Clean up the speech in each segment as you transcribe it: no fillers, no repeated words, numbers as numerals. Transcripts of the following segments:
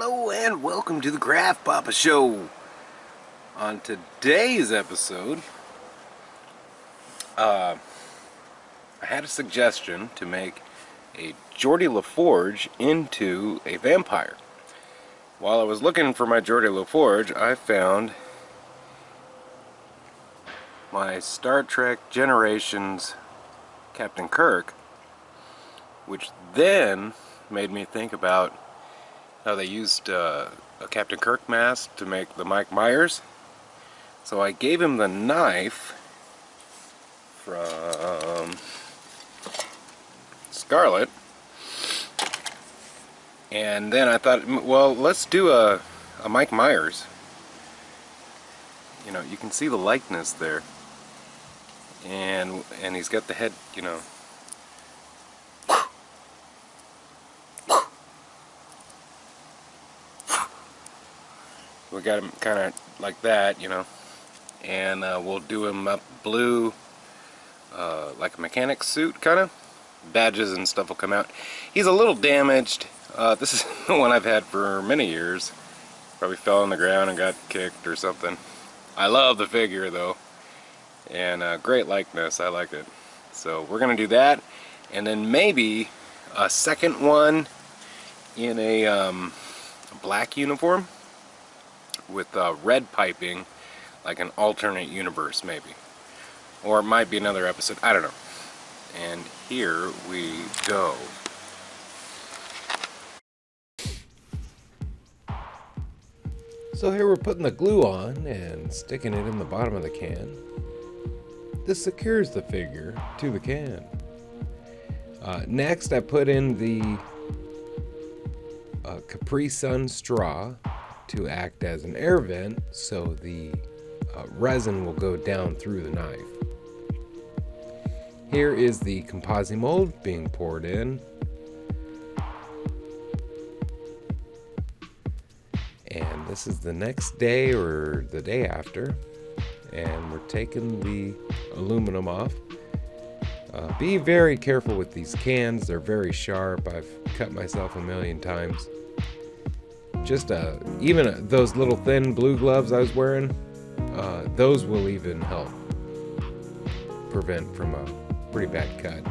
Hello and welcome to the Craft Papa Show. On today's episode, I had a suggestion to make a Geordie LaForge into a vampire. While I was looking for my Geordie LaForge, I found my Star Trek Generations Captain Kirk, which then made me think about how they used a Captain Kirk mask to make the Mike Myers. So I gave him the knife from Scarlet, and then I thought, well, let's do a Mike Myers. You know, you can see the likeness there, and he's got the head, you know. We got him kind of like that, you know, and we'll do him up blue, like a mechanic suit, kind of. Badges and stuff will come out. He's a little damaged. This is the one I've had for many years. Probably fell on the ground and got kicked or something. I love the figure though, and great likeness. I like it. So we're gonna do that, and then maybe a second one in a black uniform with red piping, like an alternate universe maybe, or it might be another episode, I don't know. And here we go. So here we're putting the glue on and sticking it in the bottom of the can. This secures the figure to the can. Next I put in the Capri Sun straw to act as an air vent, so the resin will go down through the knife. Here is the ComposiMold being poured in, and this is the next day or the day after, and we're taking the aluminum off. Be very careful with these cans, they're very sharp. I've cut myself a million times. Just even those little thin blue gloves I was wearing, those will even help prevent from a pretty bad cut.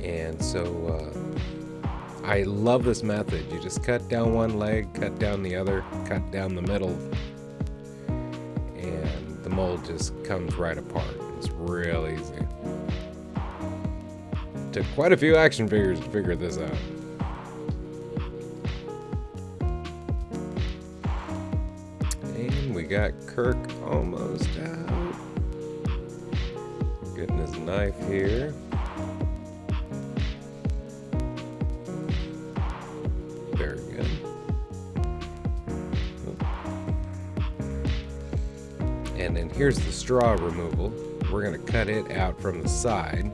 And so I love this method. You just cut down one leg, cut down the other, cut down the middle, and the mold just comes right apart. It's real easy. Took quite a few action figures to figure this out. We got Kirk almost out. Getting his knife here. Very good. And then here's the straw removal. We're going to cut it out from the side.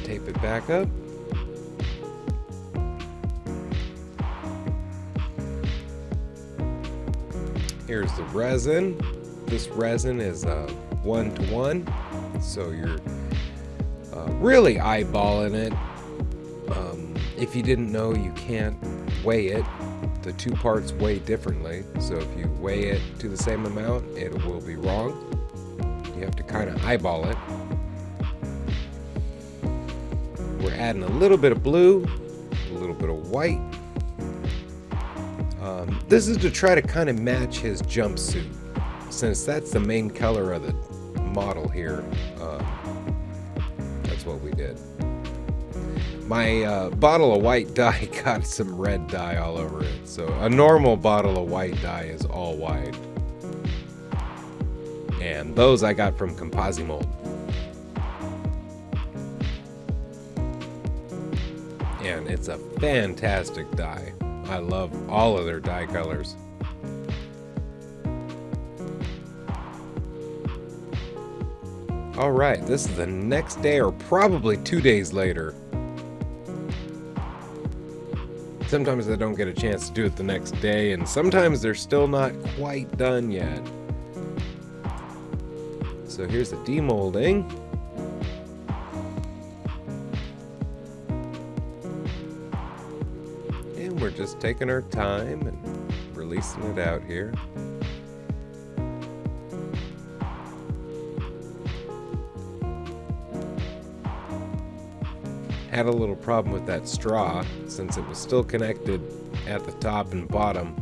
Tape it back up. Here's the resin. This resin is 1-to-1, so you're really eyeballing it. If you didn't know, you can't weigh it. The two parts weigh differently, so if you weigh it to the same amount, it will be wrong. You have to kind of eyeball it. We're adding a little bit of blue, a little bit of white. This is to try to kind of match his jumpsuit, since that's the main color of the model here. That's what we did. My bottle of white dye got some red dye all over it, so a normal bottle of white dye is all white. And those I got from ComposiMold. And it's a fantastic dye. I love all of their dye colors. Alright, this is the next day, or probably 2 days later. Sometimes I don't get a chance to do it the next day, and sometimes they're still not quite done yet. So here's the demolding. And we're just taking our time and releasing it out here. Had a little problem with that straw since it was still connected at the top and bottom.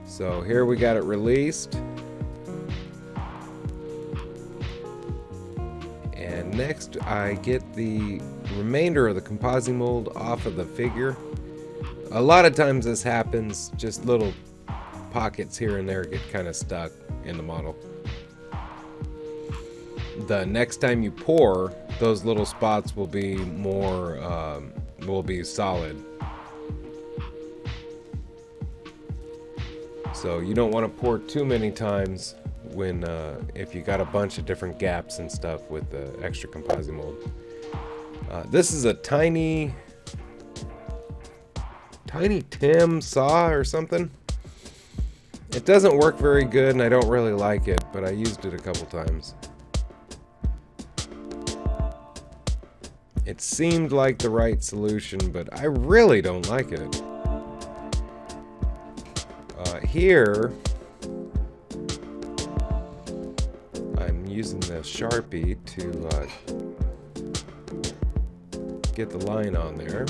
So here we got it released. And next I get the remainder of the ComposiMold off of the figure. A lot of times this happens, just little pockets here and there get kind of stuck in the model. The next time you pour, those little spots will be more, will be solid. So you don't want to pour too many times when, if you got a bunch of different gaps and stuff with the extra ComposiMold. This is a tiny Tim saw or something. It doesn't work very good and I don't really like it, but I used it a couple times. It seemed like the right solution, but I really don't like it. Here, I'm using the Sharpie to get the line on there.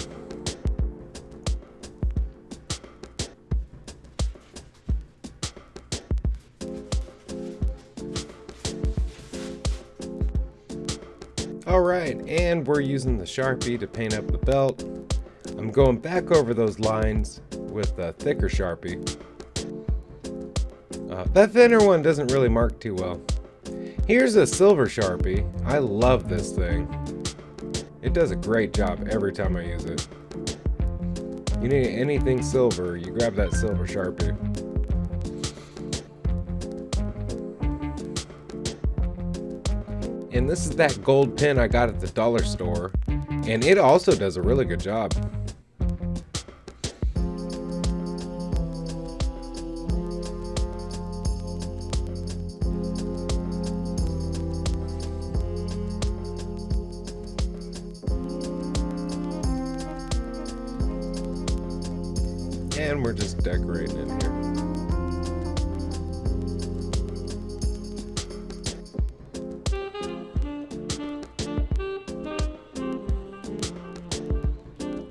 Alright, and we're using the Sharpie to paint up the belt. I'm going back over those lines with a thicker Sharpie. That thinner one doesn't really mark too well. Here's a silver Sharpie. I love this thing. It does a great job every time I use it. You need anything silver, you grab that silver Sharpie. And this is that gold pen I got at the dollar store, and it also does a really good job. And we're just decorating it here.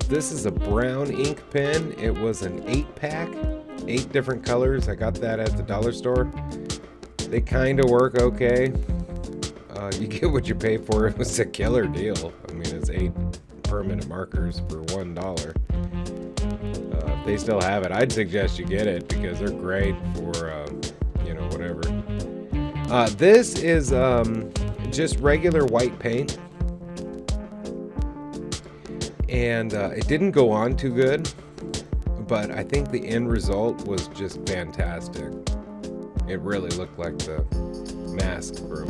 This is a brown ink pen. It was an 8-pack, 8 different colors. I got that at the dollar store. They kind of work okay. You get what you pay for. It was a killer deal. I mean, it's 8 permanent markers for $1. If they still have it, I'd suggest you get it because they're great for, you know, whatever. This is just regular white paint. And it didn't go on too good, but I think the end result was just fantastic. It really looked like the mask from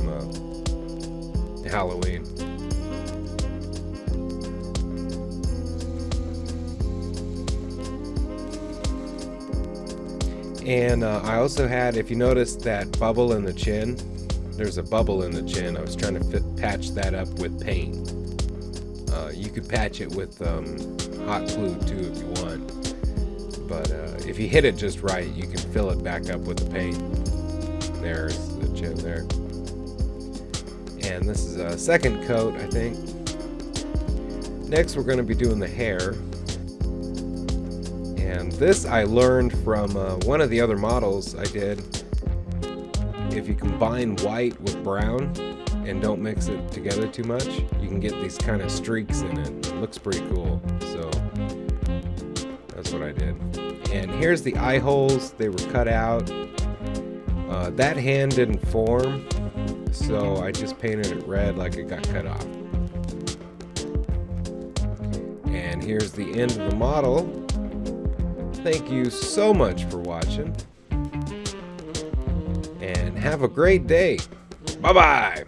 Halloween. And I also had, if you notice that bubble in the chin, there's a bubble in the chin. I was trying to patch that up with paint. You could patch it with hot glue too if you want, but if you hit it just right, you can fill it back up with the paint. There's the chin there. And this is a second coat, I think. Next we're going to be doing the hair. And this I learned from one of the other models I did. If you combine white with brown and don't mix it together too much, you can get these kind of streaks in it. It looks pretty cool. So that's what I did. And here's the eye holes. They were cut out. That hand didn't form, so I just painted it red like it got cut off. And here's the end of the model. Thank you so much for watching. And have a great day. Bye-bye.